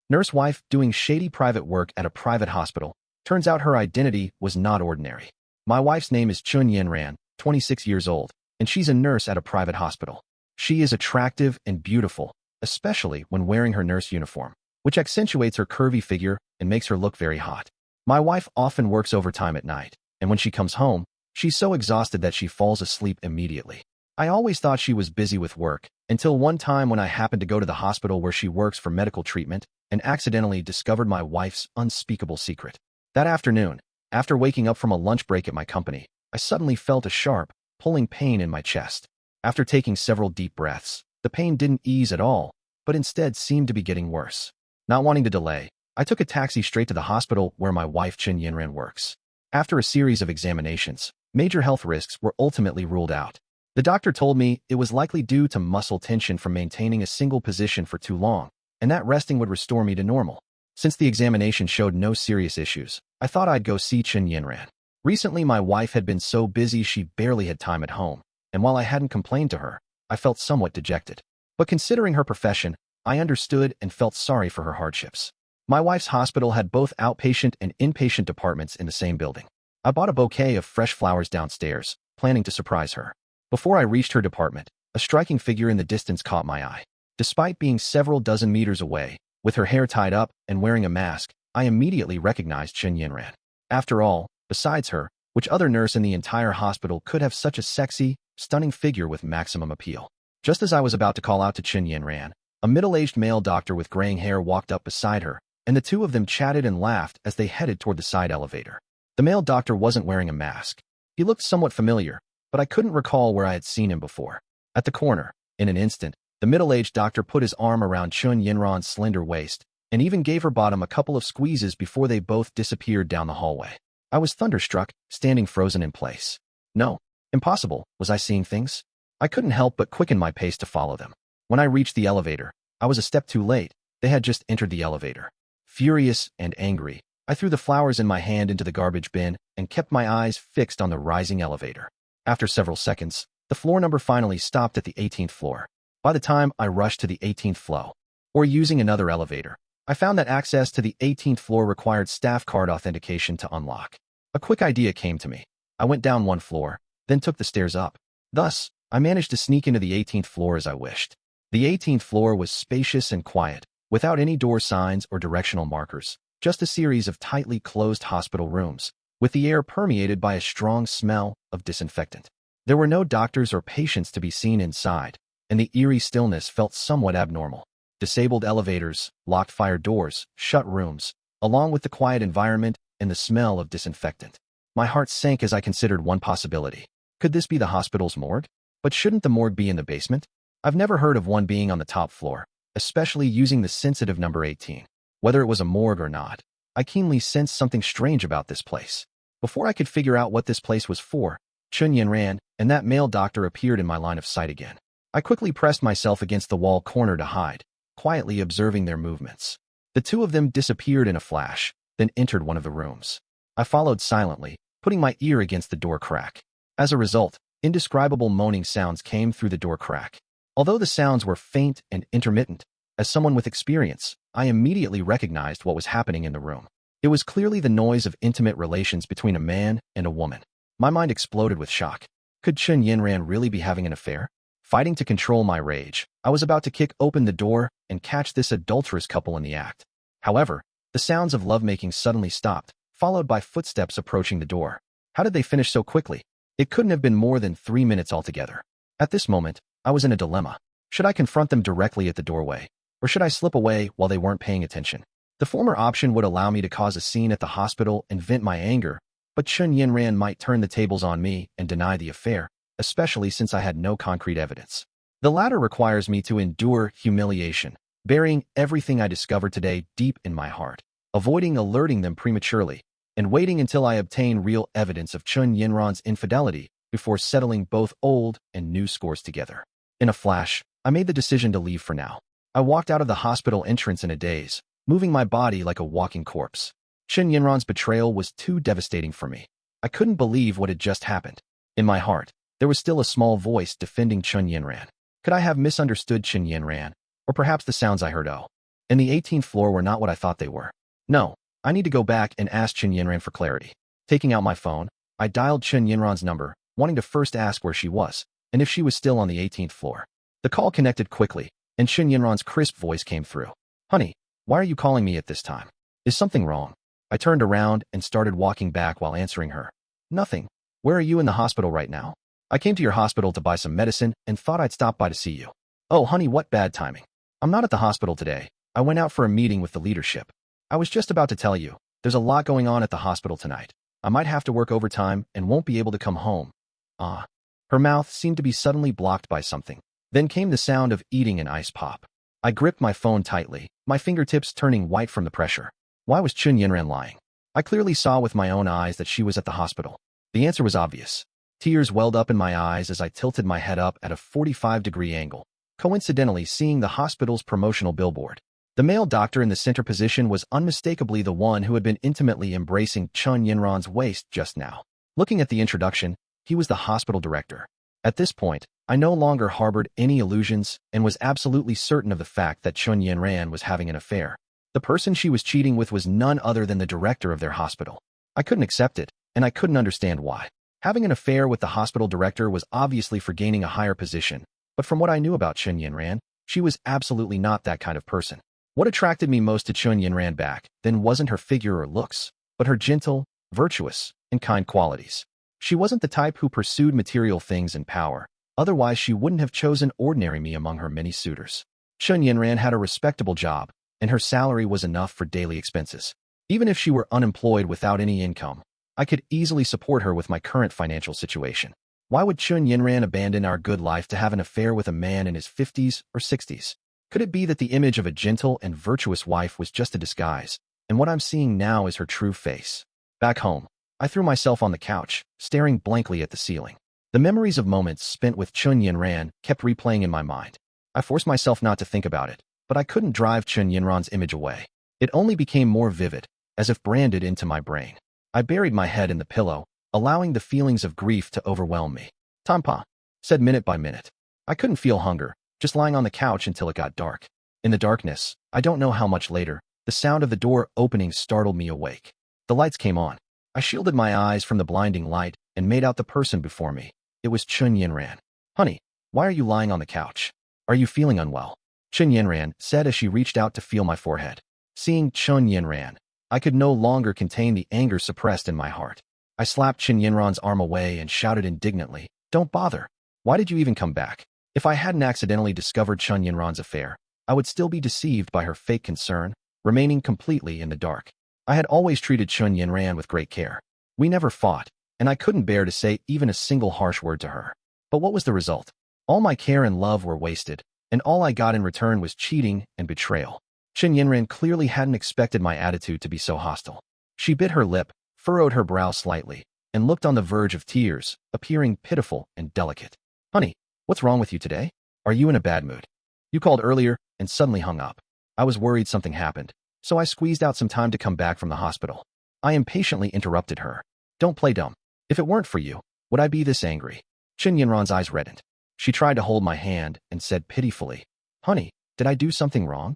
Nurse wife doing shady private work at a private hospital. Turns out her identity was not ordinary. My wife's name is Chun Yinran, 26 years old, and she's a nurse at a private hospital. She is attractive and beautiful, especially when wearing her nurse uniform, which accentuates her curvy figure and makes her look very hot. My wife often works overtime at night, and when she comes home, she's so exhausted that she falls asleep immediately. I always thought she was busy with work, until one time when I happened to go to the hospital where she works for medical treatment and accidentally discovered my wife's unspeakable secret. That afternoon, after waking up from a lunch break at my company, I suddenly felt a sharp, pulling pain in my chest. After taking several deep breaths, the pain didn't ease at all, but instead seemed to be getting worse. Not wanting to delay, I took a taxi straight to the hospital where my wife Chun Yinran works. After a series of examinations, major health risks were ultimately ruled out. The doctor told me it was likely due to muscle tension from maintaining a single position for too long, and that resting would restore me to normal. Since the examination showed no serious issues, I thought I'd go see Chun Yinran. Recently, my wife had been so busy she barely had time at home, and while I hadn't complained to her, I felt somewhat dejected. But considering her profession, I understood and felt sorry for her hardships. My wife's hospital had both outpatient and inpatient departments in the same building. I bought a bouquet of fresh flowers downstairs, planning to surprise her. Before I reached her department, a striking figure in the distance caught my eye. Despite being several dozen meters away, with her hair tied up and wearing a mask, I immediately recognized Chun Yinran. After all, besides her, which other nurse in the entire hospital could have such a sexy, stunning figure with maximum appeal? Just as I was about to call out to Chun Yinran, a middle-aged male doctor with graying hair walked up beside her, and the two of them chatted and laughed as they headed toward the side elevator. The male doctor wasn't wearing a mask. He looked somewhat familiar, but I couldn't recall where I had seen him before. At the corner, in an instant, the middle-aged doctor put his arm around Chun Yinran's slender waist and even gave her bottom a couple of squeezes before they both disappeared down the hallway. I was thunderstruck, standing frozen in place. No, impossible. Was I seeing things? I couldn't help but quicken my pace to follow them. When I reached the elevator, I was a step too late. They had just entered the elevator. Furious and angry, I threw the flowers in my hand into the garbage bin and kept my eyes fixed on the rising elevator. After several seconds, the floor number finally stopped at the 18th floor. By the time I rushed to the 18th floor, or using another elevator, I found that access to the 18th floor required staff card authentication to unlock. A quick idea came to me. I went down one floor, then took the stairs up. Thus, I managed to sneak into the 18th floor as I wished. The 18th floor was spacious and quiet, without any door signs or directional markers, just a series of tightly closed hospital rooms, with the air permeated by a strong smell of disinfectant. There were no doctors or patients to be seen inside, and the eerie stillness felt somewhat abnormal. Disabled elevators, locked fire doors, shut rooms, along with the quiet environment and the smell of disinfectant. My heart sank as I considered one possibility. Could this be the hospital's morgue? But shouldn't the morgue be in the basement? I've never heard of one being on the top floor, especially using the sensitive number 18. Whether it was a morgue or not, I keenly sensed something strange about this place. Before I could figure out what this place was for, Chun Yinran and that male doctor appeared in my line of sight again. I quickly pressed myself against the wall corner to hide, quietly observing their movements. The two of them disappeared in a flash, then entered one of the rooms. I followed silently, putting my ear against the door crack. As a result, indescribable moaning sounds came through the door crack. Although the sounds were faint and intermittent, as someone with experience, I immediately recognized what was happening in the room. It was clearly the noise of intimate relations between a man and a woman. My mind exploded with shock. Could Chun Yinran really be having an affair? Fighting to control my rage, I was about to kick open the door and catch this adulterous couple in the act. However, the sounds of lovemaking suddenly stopped, followed by footsteps approaching the door. How did they finish so quickly? It couldn't have been more than 3 minutes altogether. At this moment, I was in a dilemma. Should I confront them directly at the doorway, or should I slip away while they weren't paying attention? The former option would allow me to cause a scene at the hospital and vent my anger, but Chun Yinran might turn the tables on me and deny the affair, especially since I had no concrete evidence. The latter requires me to endure humiliation, burying everything I discovered today deep in my heart, avoiding alerting them prematurely, and waiting until I obtain real evidence of Chun Yinran's infidelity before settling both old and new scores together. In a flash, I made the decision to leave for now. I walked out of the hospital entrance in a daze, moving my body like a walking corpse. Chun Yinran's betrayal was too devastating for me. I couldn't believe what had just happened. In my heart, there was still a small voice defending Chun Yinran. Could I have misunderstood Chun Yinran, or perhaps the sounds I heard? Oh, and the 18th floor were not what I thought they were. No, I need to go back and ask Chen Yinran for clarity. Taking out my phone, I dialed Chen Yinran's number, wanting to first ask where she was, and if she was still on the 18th floor. The call connected quickly, and Chen Yinran's crisp voice came through. Honey, why are you calling me at this time? Is something wrong? I turned around and started walking back while answering her. Nothing. Where are you in the hospital right now? I came to your hospital to buy some medicine and thought I'd stop by to see you. Oh, honey, what bad timing. I'm not at the hospital today. I went out for a meeting with the leadership. I was just about to tell you, there's a lot going on at the hospital tonight. I might have to work overtime and won't be able to come home. Ah. Her mouth seemed to be suddenly blocked by something. Then came the sound of eating an ice pop. I gripped my phone tightly, my fingertips turning white from the pressure. Why was Chen Yinran lying? I clearly saw with my own eyes that she was at the hospital. The answer was obvious. Tears welled up in my eyes as I tilted my head up at a 45-degree angle, coincidentally seeing the hospital's promotional billboard. The male doctor in the center position was unmistakably the one who had been intimately embracing Chen Yinran's waist just now. Looking at the introduction, he was the hospital director. At this point, I no longer harbored any illusions and was absolutely certain of the fact that Chen Yinran was having an affair. The person she was cheating with was none other than the director of their hospital. I couldn't accept it, and I couldn't understand why. Having an affair with the hospital director was obviously for gaining a higher position, but from what I knew about Chen Yinran, she was absolutely not that kind of person. What attracted me most to Chen Yinran back then wasn't her figure or looks, but her gentle, virtuous, and kind qualities. She wasn't the type who pursued material things and power, otherwise she wouldn't have chosen ordinary me among her many suitors. Chen Yinran had a respectable job, and her salary was enough for daily expenses. Even if she were unemployed without any income, I could easily support her with my current financial situation. Why would Chen Yinran abandon our good life to have an affair with a man in his 50s or 60s? Could it be that the image of a gentle and virtuous wife was just a disguise, and what I'm seeing now is her true face? Back home, I threw myself on the couch, staring blankly at the ceiling. The memories of moments spent with Chen Yinran kept replaying in my mind. I forced myself not to think about it, but I couldn't drive Chen Yinran's image away. It only became more vivid, as if branded into my brain. I buried my head in the pillow, allowing the feelings of grief to overwhelm me. Tampa, said minute by minute. I couldn't feel hunger, just lying on the couch until it got dark. In the darkness, I don't know how much later, the sound of the door opening startled me awake. The lights came on. I shielded my eyes from the blinding light and made out the person before me. It was Chen Yinran. Honey, why are you lying on the couch? Are you feeling unwell? Chen Yinran said as she reached out to feel my forehead. Seeing Chen Yinran, I could no longer contain the anger suppressed in my heart. I slapped Chen Yinran's arm away and shouted indignantly, "Don't bother. Why did you even come back? If I hadn't accidentally discovered Chen Yinran's affair, I would still be deceived by her fake concern, remaining completely in the dark. I had always treated Chen Yinran with great care. We never fought, and I couldn't bear to say even a single harsh word to her. But what was the result? All my care and love were wasted, and all I got in return was cheating and betrayal. Chen Yinran clearly hadn't expected my attitude to be so hostile. She bit her lip, furrowed her brow slightly, and looked on the verge of tears, appearing pitiful and delicate. Honey, what's wrong with you today? Are you in a bad mood? You called earlier and suddenly hung up. I was worried something happened, so I squeezed out some time to come back from the hospital. I impatiently interrupted her. Don't play dumb. If it weren't for you, would I be this angry? Chen Yinran's eyes reddened. She tried to hold my hand and said pitifully, Honey, did I do something wrong?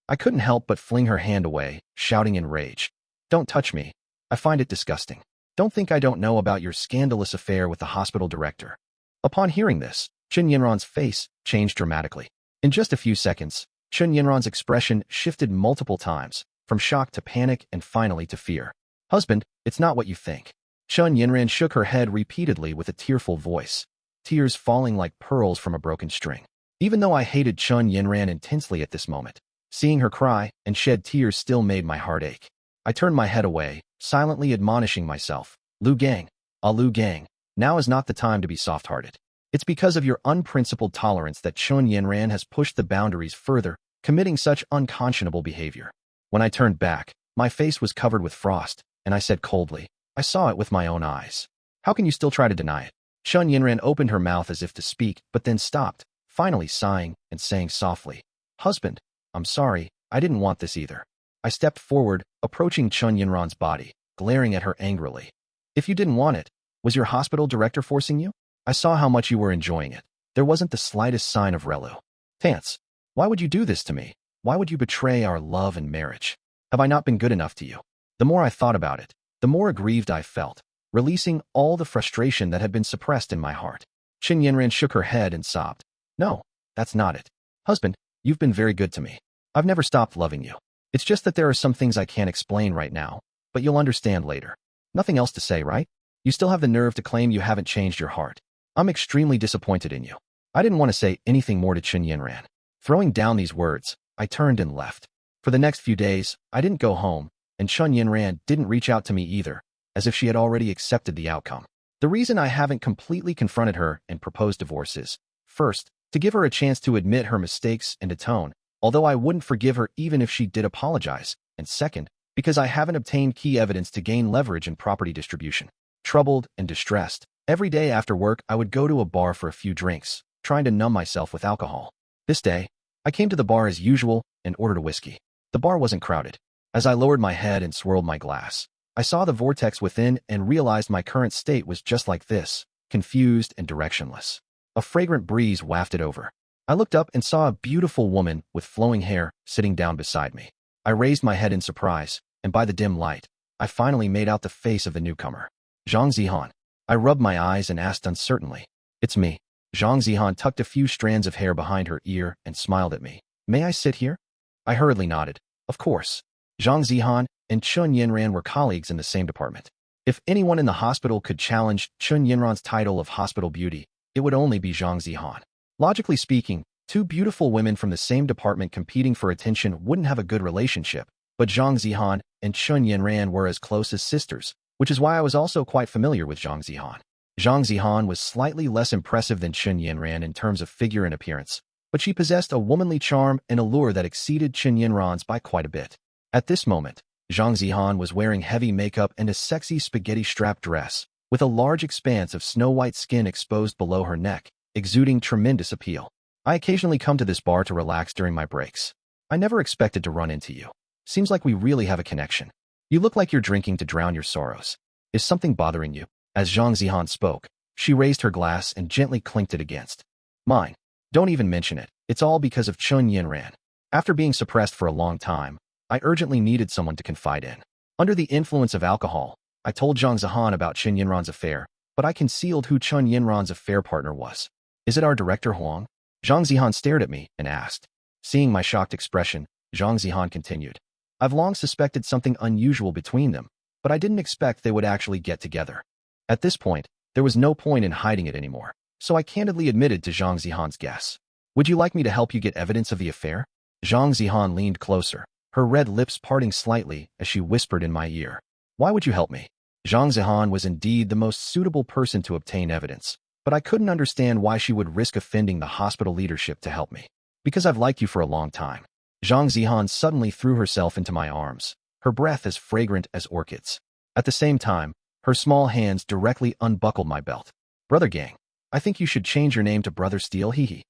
I couldn't help but fling her hand away, shouting in rage. Don't touch me. I find it disgusting. Don't think I don't know about your scandalous affair with the hospital director. Upon hearing this, Chen Yinran's face changed dramatically. In just a few seconds, Chen Yinran's expression shifted multiple times, from shock to panic and finally to fear. Husband, it's not what you think. Chen Yinran shook her head repeatedly with a tearful voice, tears falling like pearls from a broken string. Even though I hated Chen Yinran intensely at this moment, seeing her cry and shed tears still made my heart ache. I turned my head away, silently admonishing myself, Lu Gang, Lu Gang, now is not the time to be soft-hearted. It's because of your unprincipled tolerance that Chen Yinran has pushed the boundaries further, committing such unconscionable behavior. When I turned back, my face was covered with frost, and I said coldly, I saw it with my own eyes. How can you still try to deny it? Chen Yinran opened her mouth as if to speak, but then stopped, finally sighing and saying softly, Husband, I'm sorry, I didn't want this either. I stepped forward, approaching Chen Yinran's body, glaring at her angrily. If you didn't want it, was your hospital director forcing you? I saw how much you were enjoying it. There wasn't the slightest sign of reluctance. Why would you do this to me? Why would you betray our love and marriage? Have I not been good enough to you? The more I thought about it, the more aggrieved I felt, releasing all the frustration that had been suppressed in my heart. Qin Yanran shook her head and sobbed. No, that's not it. Husband, you've been very good to me. I've never stopped loving you. It's just that there are some things I can't explain right now, but you'll understand later. Nothing else to say, right? You still have the nerve to claim you haven't changed your heart. I'm extremely disappointed in you. I didn't want to say anything more to Qin Yanran. Throwing down these words, I turned and left. For the next few days, I didn't go home, and Qin Yanran didn't reach out to me either, as if she had already accepted the outcome. The reason I haven't completely confronted her and proposed divorce is, first, to give her a chance to admit her mistakes and atone, although I wouldn't forgive her even if she did apologize, and second, because I haven't obtained key evidence to gain leverage in property distribution. Troubled and distressed, every day after work I would go to a bar for a few drinks, trying to numb myself with alcohol. This day, I came to the bar as usual and ordered a whiskey. The bar wasn't crowded. As I lowered my head and swirled my glass, I saw the vortex within and realized my current state was just like this, confused and directionless. A fragrant breeze wafted over. I looked up and saw a beautiful woman with flowing hair sitting down beside me. I raised my head in surprise, and by the dim light, I finally made out the face of the newcomer. Zhang Zihan. I rubbed my eyes and asked uncertainly. It's me. Zhang Zihan tucked a few strands of hair behind her ear and smiled at me. May I sit here? I hurriedly nodded. Of course. Zhang Zihan and Qin Yanran were colleagues in the same department. If anyone in the hospital could challenge Qin Yanran's title of hospital beauty, it would only be Zhang Zihan. Logically speaking, two beautiful women from the same department competing for attention wouldn't have a good relationship, but Zhang Zihan and Qin Yanran were as close as sisters, which is why I was also quite familiar with Zhang Zihan. Zhang Zihan was slightly less impressive than Qin Yanran in terms of figure and appearance, but she possessed a womanly charm and allure that exceeded Qin Yanran's by quite a bit. At this moment, Zhang Zihan was wearing heavy makeup and a sexy spaghetti-strap dress, with a large expanse of snow-white skin exposed below her neck, exuding tremendous appeal. I occasionally come to this bar to relax during my breaks. I never expected to run into you. Seems like we really have a connection. You look like you're drinking to drown your sorrows. Is something bothering you? As Zhang Zihan spoke, she raised her glass and gently clinked it against mine. Don't even mention it. It's all because of Qin Yanran. After being suppressed for a long time, I urgently needed someone to confide in. Under the influence of alcohol, I told Zhang Zihan about Qin Yanran's affair, but I concealed who Qin Yanran's affair partner was. Is it our director Huang? Zhang Zihan stared at me and asked. Seeing my shocked expression, Zhang Zihan continued. I've long suspected something unusual between them, but I didn't expect they would actually get together. At this point, there was no point in hiding it anymore, so I candidly admitted to Zhang Zihan's guess. Would you like me to help you get evidence of the affair? Zhang Zihan leaned closer, her red lips parting slightly as she whispered in my ear. Why would you help me? Zhang Zihan was indeed the most suitable person to obtain evidence, but I couldn't understand why she would risk offending the hospital leadership to help me. Because I've liked you for a long time. Zhang Zihan suddenly threw herself into my arms, her breath as fragrant as orchids. At the same time, her small hands directly unbuckled my belt. Brother Gang, I think you should change your name to Brother Steel, hee.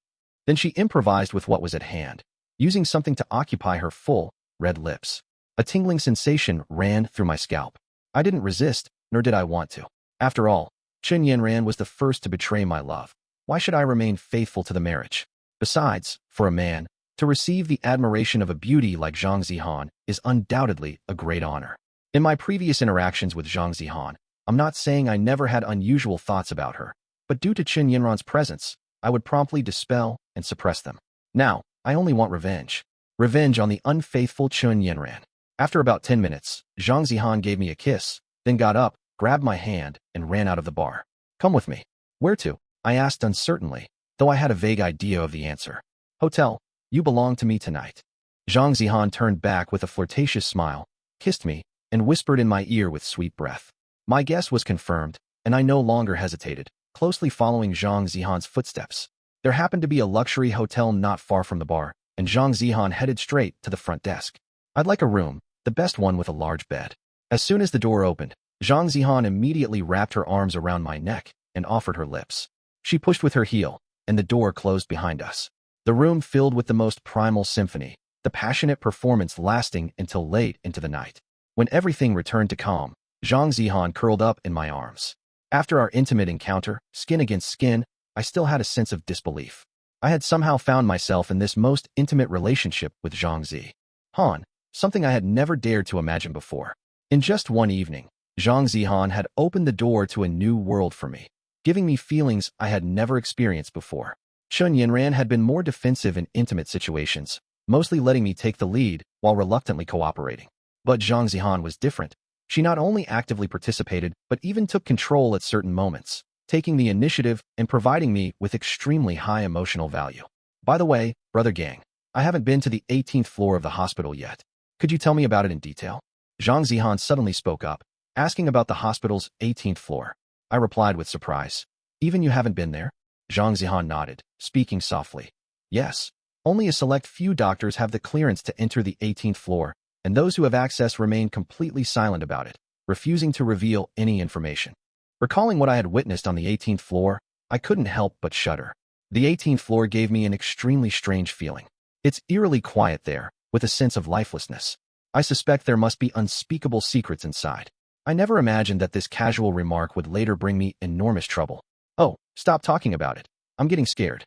Then she improvised with what was at hand, using something to occupy her full, red lips. A tingling sensation ran through my scalp. I didn't resist, nor did I want to. After all, Qin Yanran was the first to betray my love. Why should I remain faithful to the marriage? Besides, for a man, to receive the admiration of a beauty like Zhang Zihan is undoubtedly a great honor. In my previous interactions with Zhang Zihan, I'm not saying I never had unusual thoughts about her, but due to Qin Yanran's presence, I would promptly dispel and suppress them. Now, I only want revenge. Revenge on the unfaithful Qin Yanran. After about 10 minutes, Zhang Zihan gave me a kiss, then got up, grabbed my hand, and ran out of the bar. Come with me. Where to? I asked uncertainly, though I had a vague idea of the answer. Hotel. You belong to me tonight. Zhang Zihan turned back with a flirtatious smile, kissed me, and whispered in my ear with sweet breath. My guess was confirmed, and I no longer hesitated, closely following Zhang Zihan's footsteps. There happened to be a luxury hotel not far from the bar, and Zhang Zihan headed straight to the front desk. I'd like a room, the best one with a large bed. As soon as the door opened, Zhang Zihan immediately wrapped her arms around my neck and offered her lips. She pushed with her heel, and the door closed behind us. The room filled with the most primal symphony, the passionate performance lasting until late into the night. When everything returned to calm, Zhang Zihan curled up in my arms. After our intimate encounter, skin against skin, I still had a sense of disbelief. I had somehow found myself in this most intimate relationship with Zhang Zihan, something I had never dared to imagine before. In just one evening, Zhang Zihan had opened the door to a new world for me, giving me feelings I had never experienced before. Chun Yinran had been more defensive in intimate situations, mostly letting me take the lead while reluctantly cooperating. But Zhang Zihan was different. She not only actively participated, but even took control at certain moments, taking the initiative and providing me with extremely high emotional value. By the way, Brother Gang, I haven't been to the 18th floor of the hospital yet. Could you tell me about it in detail? Zhang Zihan suddenly spoke up, asking about the hospital's 18th floor. I replied with surprise. Even you haven't been there? Zhang Zihan nodded, speaking softly. Yes. Only a select few doctors have the clearance to enter the 18th floor, and those who have access remain completely silent about it, refusing to reveal any information. Recalling what I had witnessed on the 18th floor, I couldn't help but shudder. The 18th floor gave me an extremely strange feeling. It's eerily quiet there, with a sense of lifelessness. I suspect there must be unspeakable secrets inside. I never imagined that this casual remark would later bring me enormous trouble. Oh, stop talking about it. I'm getting scared.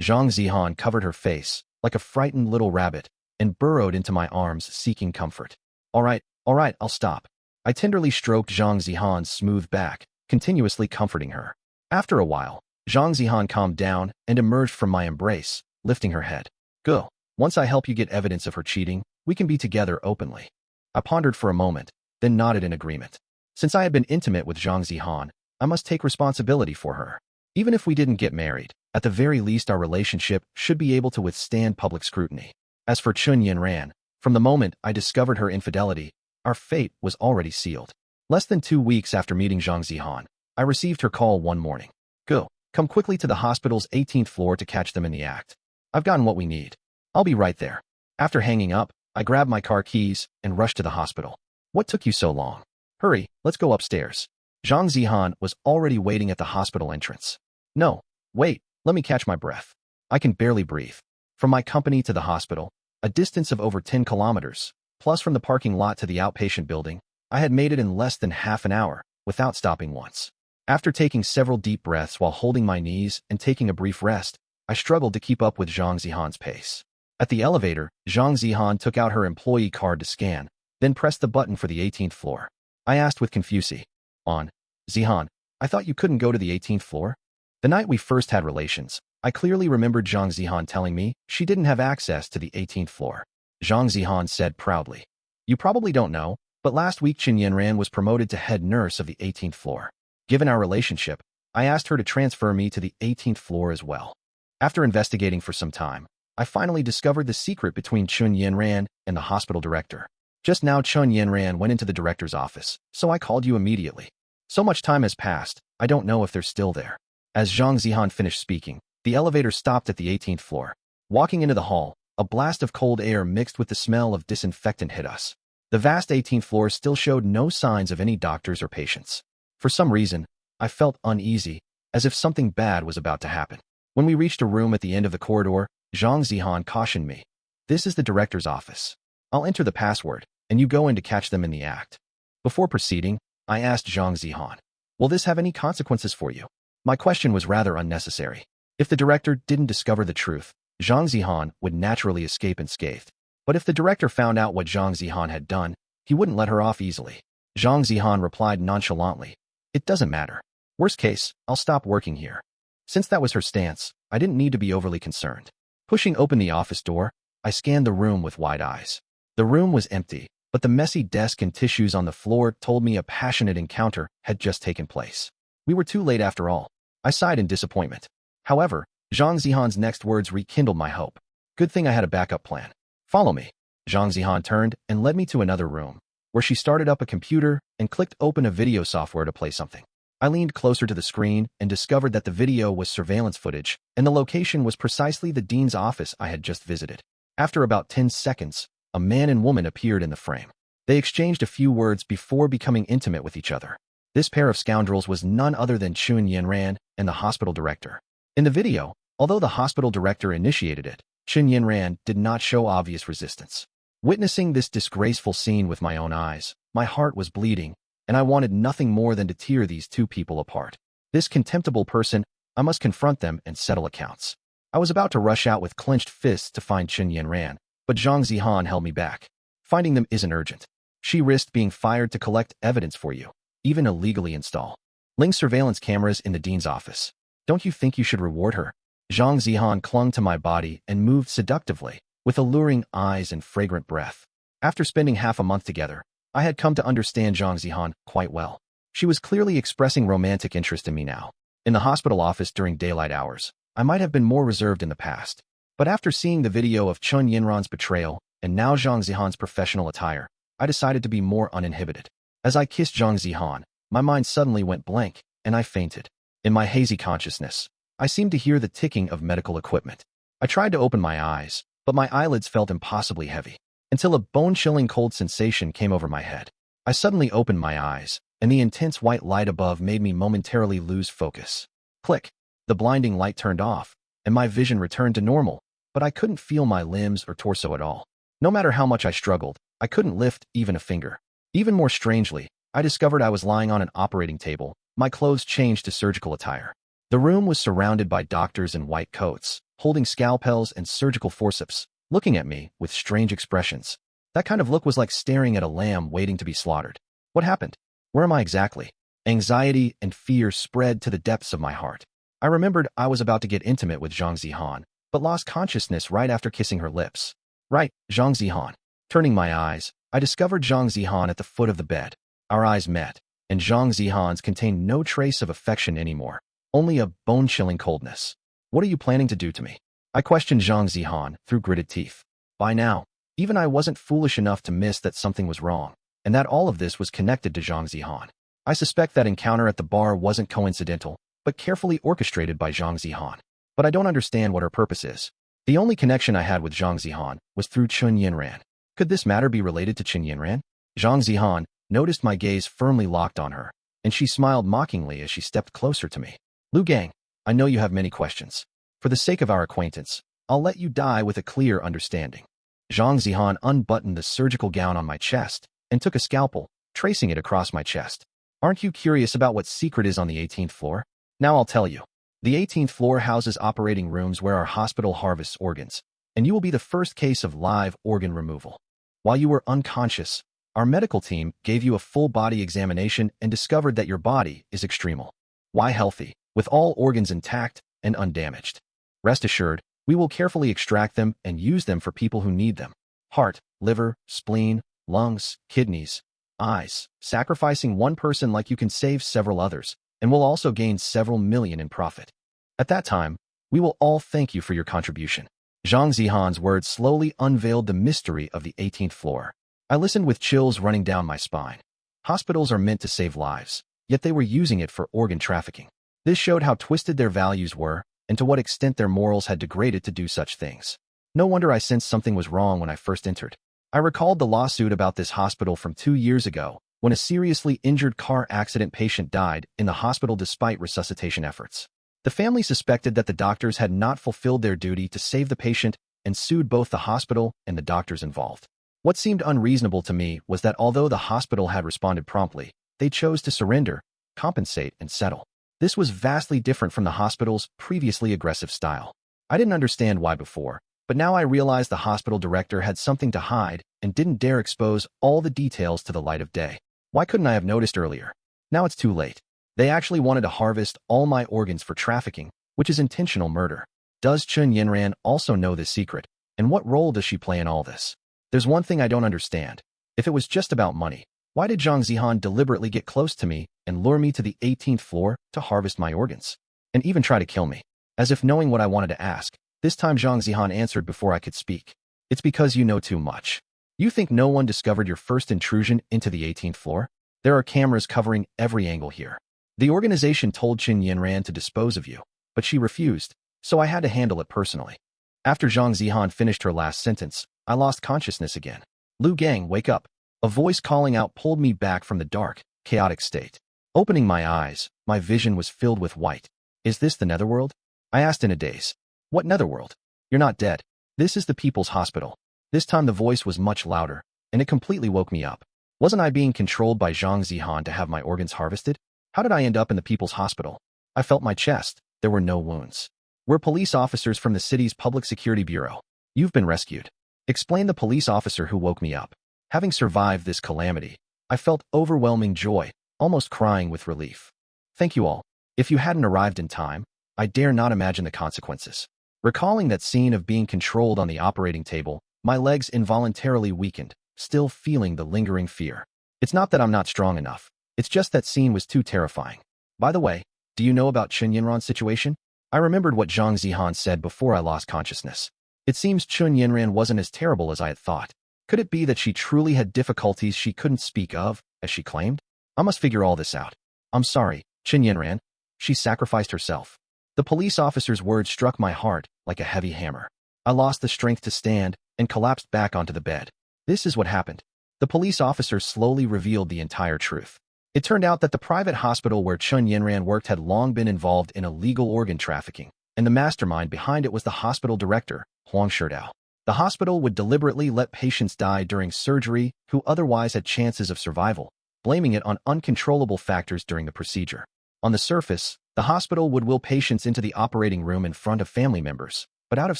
Zhang Zihan covered her face, like a frightened little rabbit, and burrowed into my arms seeking comfort. All right, I'll stop. I tenderly stroked Zhang Zihan's smooth back, continuously comforting her. After a while, Zhang Zihan calmed down and emerged from my embrace, lifting her head. Go. Once I help you get evidence of her cheating, we can be together openly. I pondered for a moment, then nodded in agreement. Since I had been intimate with Zhang Zihan, I must take responsibility for her. Even if we didn't get married, at the very least our relationship should be able to withstand public scrutiny. As for Chun Yinran, from the moment I discovered her infidelity, our fate was already sealed. Less than 2 weeks after meeting Zhang Zihan, I received her call one morning. Go. Come quickly to the hospital's 18th floor to catch them in the act. I've gotten what we need. I'll be right there. After hanging up, I grabbed my car keys and rushed to the hospital. What took you so long? Hurry, let's go upstairs. Zhang Zihan was already waiting at the hospital entrance. No, wait, let me catch my breath. I can barely breathe. From my company to the hospital, a distance of over 10 kilometers, plus from the parking lot to the outpatient building, I had made it in less than half an hour, without stopping once. After taking several deep breaths while holding my knees and taking a brief rest, I struggled to keep up with Zhang Zihan's pace. At the elevator, Zhang Zihan took out her employee card to scan, then pressed the button for the 18th floor. I asked with confusion. Zihan, I thought you couldn't go to the 18th floor? The night we first had relations, I clearly remembered Zhang Zihan telling me she didn't have access to the 18th floor. Zhang Zihan said proudly. You probably don't know, but last week Chun Yinran was promoted to head nurse of the 18th floor. Given our relationship, I asked her to transfer me to the 18th floor as well. After investigating for some time, I finally discovered the secret between Chun Yinran and the hospital director. Just now Chun Yinran went into the director's office, so I called you immediately. So much time has passed, I don't know if they're still there. As Zhang Zihan finished speaking, the elevator stopped at the 18th floor. Walking into the hall, a blast of cold air mixed with the smell of disinfectant hit us. The vast 18th floor still showed no signs of any doctors or patients. For some reason, I felt uneasy, as if something bad was about to happen. When we reached a room at the end of the corridor, Zhang Zihan cautioned me. This is the director's office. I'll enter the password, and you go in to catch them in the act. Before proceeding, I asked Zhang Zihan, will this have any consequences for you? My question was rather unnecessary. If the director didn't discover the truth, Zhang Zihan would naturally escape unscathed. But if the director found out what Zhang Zihan had done, he wouldn't let her off easily. Zhang Zihan replied nonchalantly, it doesn't matter. Worst case, I'll stop working here. Since that was her stance, I didn't need to be overly concerned. Pushing open the office door, I scanned the room with wide eyes. The room was empty, but the messy desk and tissues on the floor told me a passionate encounter had just taken place. We were too late after all. I sighed in disappointment. However, Zhang Zihan's next words rekindled my hope. Good thing I had a backup plan. Follow me. Zhang Zihan turned and led me to another room, where she started up a computer and clicked open a video software to play something. I leaned closer to the screen and discovered that the video was surveillance footage, and the location was precisely the dean's office I had just visited. After about 10 seconds, a man and woman appeared in the frame. They exchanged a few words before becoming intimate with each other. This pair of scoundrels was none other than Chun Yinran and the hospital director. In the video, although the hospital director initiated it, Chun Yinran did not show obvious resistance. Witnessing this disgraceful scene with my own eyes, my heart was bleeding, and I wanted nothing more than to tear these two people apart. This contemptible person, I must confront them and settle accounts. I was about to rush out with clenched fists to find Chen Yanran, but Zhang Zihan held me back. Finding them isn't urgent. She risked being fired to collect evidence for you, even illegally install Ling's surveillance cameras in the dean's office. Don't you think you should reward her? Zhang Zihan clung to my body and moved seductively, with alluring eyes and fragrant breath. After spending half a month together, I had come to understand Zhang Zihan quite well. She was clearly expressing romantic interest in me now. In the hospital office during daylight hours, I might have been more reserved in the past. But after seeing the video of Chun Yinran's betrayal and now Zhang Zihan's professional attire, I decided to be more uninhibited. As I kissed Zhang Zihan, my mind suddenly went blank, and I fainted. In my hazy consciousness, I seemed to hear the ticking of medical equipment. I tried to open my eyes, but my eyelids felt impossibly heavy, until a bone-chilling cold sensation came over my head. I suddenly opened my eyes, and the intense white light above made me momentarily lose focus. Click! The blinding light turned off, and my vision returned to normal, but I couldn't feel my limbs or torso at all. No matter how much I struggled, I couldn't lift even a finger. Even more strangely, I discovered I was lying on an operating table, my clothes changed to surgical attire. The room was surrounded by doctors in white coats, holding scalpels and surgical forceps, looking at me with strange expressions. That kind of look was like staring at a lamb waiting to be slaughtered. What happened? Where am I exactly? Anxiety and fear spread to the depths of my heart. I remembered I was about to get intimate with Zhang Zihan, but lost consciousness right after kissing her lips. Right, Zhang Zihan. Turning my eyes, I discovered Zhang Zihan at the foot of the bed. Our eyes met, and Zhang Zihan's contained no trace of affection anymore, only a bone-chilling coldness. What are you planning to do to me? I questioned Zhang Zihan through gritted teeth. By now, even I wasn't foolish enough to miss that something was wrong, and that all of this was connected to Zhang Zihan. I suspect that encounter at the bar wasn't coincidental, but carefully orchestrated by Zhang Zihan. But I don't understand what her purpose is. The only connection I had with Zhang Zihan was through Chun Yinran. Could this matter be related to Chen Yinran? Zhang Zihan noticed my gaze firmly locked on her, and she smiled mockingly as she stepped closer to me. Lu Gang, I know you have many questions. For the sake of our acquaintance, I'll let you die with a clear understanding. Zhang Zihan unbuttoned the surgical gown on my chest and took a scalpel, tracing it across my chest. Aren't you curious about what secret is on the 18th floor? Now I'll tell you. The 18th floor houses operating rooms where our hospital harvests organs, and you will be the first case of live organ removal. While you were unconscious, our medical team gave you a full-body examination and discovered that your body is extremal. Why healthy, with all organs intact and undamaged? Rest assured, we will carefully extract them and use them for people who need them. Heart, liver, spleen, lungs, kidneys, eyes. Sacrificing one person like you can save several others, and will also gain several million in profit. At that time, we will all thank you for your contribution. Zhang Zihan's words slowly unveiled the mystery of the 18th floor. I listened with chills running down my spine. Hospitals are meant to save lives, yet they were using it for organ trafficking. This showed how twisted their values were, and to what extent their morals had degraded to do such things. No wonder I sensed something was wrong when I first entered. I recalled the lawsuit about this hospital from 2 years ago, when a seriously injured car accident patient died in the hospital despite resuscitation efforts. The family suspected that the doctors had not fulfilled their duty to save the patient and sued both the hospital and the doctors involved. What seemed unreasonable to me was that although the hospital had responded promptly, they chose to surrender, compensate, and settle. This was vastly different from the hospital's previously aggressive style. I didn't understand why before, but now I realized the hospital director had something to hide and didn't dare expose all the details to the light of day. Why couldn't I have noticed earlier? Now it's too late. They actually wanted to harvest all my organs for trafficking, which is intentional murder. Does Chun Yinran also know this secret? And what role does she play in all this? There's one thing I don't understand. If it was just about money, why did Zhang Zihan deliberately get close to me and lure me to the 18th floor to harvest my organs? And even try to kill me? As if knowing what I wanted to ask, this time Zhang Zihan answered before I could speak. It's because you know too much. You think no one discovered your first intrusion into the 18th floor? There are cameras covering every angle here. The organization told Chen Yinran to dispose of you, but she refused, so I had to handle it personally. After Zhang Zihan finished her last sentence, I lost consciousness again. Lu Gang, wake up. A voice calling out pulled me back from the dark, chaotic state. Opening my eyes, my vision was filled with white. Is this the netherworld? I asked in a daze. What netherworld? You're not dead. This is the People's Hospital. This time the voice was much louder, and it completely woke me up. Wasn't I being controlled by Zhang Zihan to have my organs harvested? How did I end up in the People's Hospital? I felt my chest. There were no wounds. We're police officers from the city's Public Security Bureau. You've been rescued," explained the police officer who woke me up. Having survived this calamity, I felt overwhelming joy, almost crying with relief. "Thank you all. If you hadn't arrived in time, I dare not imagine the consequences." Recalling that scene of being controlled on the operating table, my legs involuntarily weakened, still feeling the lingering fear. It's not that I'm not strong enough. It's just that scene was too terrifying. By the way, do you know about Chun Yinran's situation? I remembered what Zhang Zihan said before I lost consciousness. It seems Chun Yinran wasn't as terrible as I had thought. Could it be that she truly had difficulties she couldn't speak of, as she claimed? I must figure all this out. "I'm sorry, Chun Yinran. She sacrificed herself." The police officer's words struck my heart like a heavy hammer. I lost the strength to stand and collapsed back onto the bed. This is what happened. The police officer slowly revealed the entire truth. It turned out that the private hospital where Chun Yinran worked had long been involved in illegal organ trafficking, and the mastermind behind it was the hospital director, Huang Shidao. The hospital would deliberately let patients die during surgery who otherwise had chances of survival, blaming it on uncontrollable factors during the procedure. On the surface, the hospital would wheel patients into the operating room in front of family members, but out of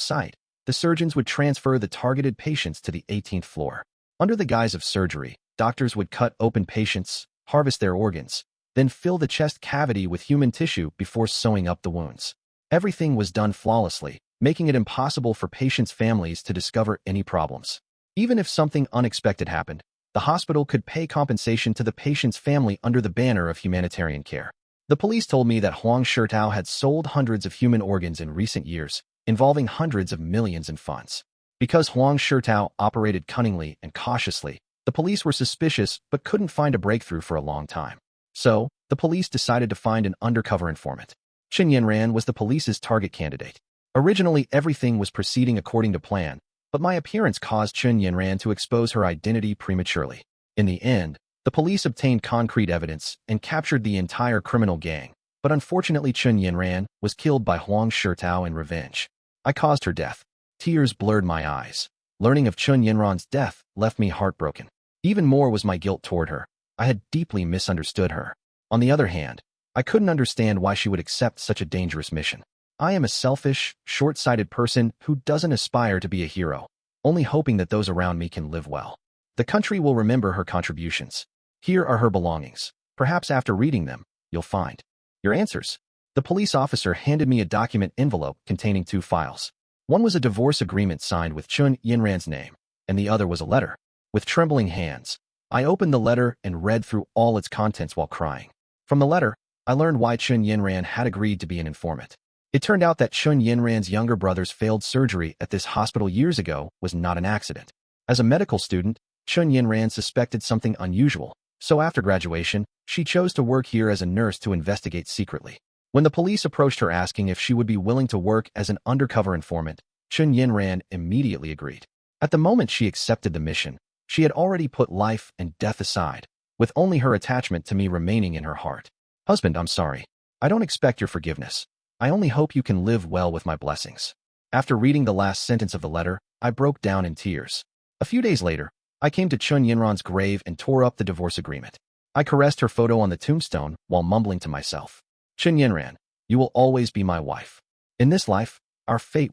sight, the surgeons would transfer the targeted patients to the 18th floor. Under the guise of surgery, doctors would cut open patients, harvest their organs, then fill the chest cavity with human tissue before sewing up the wounds. Everything was done flawlessly, making it impossible for patients' families to discover any problems. Even if something unexpected happened, the hospital could pay compensation to the patient's family under the banner of humanitarian care. The police told me that Huang Shidao had sold hundreds of human organs in recent years, involving hundreds of millions in funds. Because Huang Shidao operated cunningly and cautiously, the police were suspicious but couldn't find a breakthrough for a long time. So, the police decided to find an undercover informant. Chun Yinran was the police's target candidate. Originally, everything was proceeding according to plan, but my appearance caused Chun Yinran to expose her identity prematurely. In the end, the police obtained concrete evidence and captured the entire criminal gang, but unfortunately Chun Yinran was killed by Huang Shidao in revenge. I caused her death. Tears blurred my eyes. Learning of Chun Yinran's death left me heartbroken. Even more was my guilt toward her. I had deeply misunderstood her. On the other hand, I couldn't understand why she would accept such a dangerous mission. I am a selfish, short-sighted person who doesn't aspire to be a hero, only hoping that those around me can live well. The country will remember her contributions. Here are her belongings. Perhaps after reading them, you'll find your answers. The police officer handed me a document envelope containing 2 files. One was a divorce agreement signed with Chun Yinran's name, and the other was a letter. With trembling hands, I opened the letter and read through all its contents while crying. From the letter, I learned why Chun Yinran had agreed to be an informant. It turned out that Chun Yinran's younger brother's failed surgery at this hospital years ago was not an accident. As a medical student, Chun Yinran suspected something unusual, so after graduation, she chose to work here as a nurse to investigate secretly. When the police approached her asking if she would be willing to work as an undercover informant, Chun Yinran immediately agreed. At the moment she accepted the mission, she had already put life and death aside, with only her attachment to me remaining in her heart. "Husband, I'm sorry. I don't expect your forgiveness. I only hope you can live well with my blessings." After reading the last sentence of the letter, I broke down in tears. A few days later, I came to Chun Yinran's grave and tore up the divorce agreement. I caressed her photo on the tombstone while mumbling to myself, "Chun Yinran, you will always be my wife. In this life, our fate was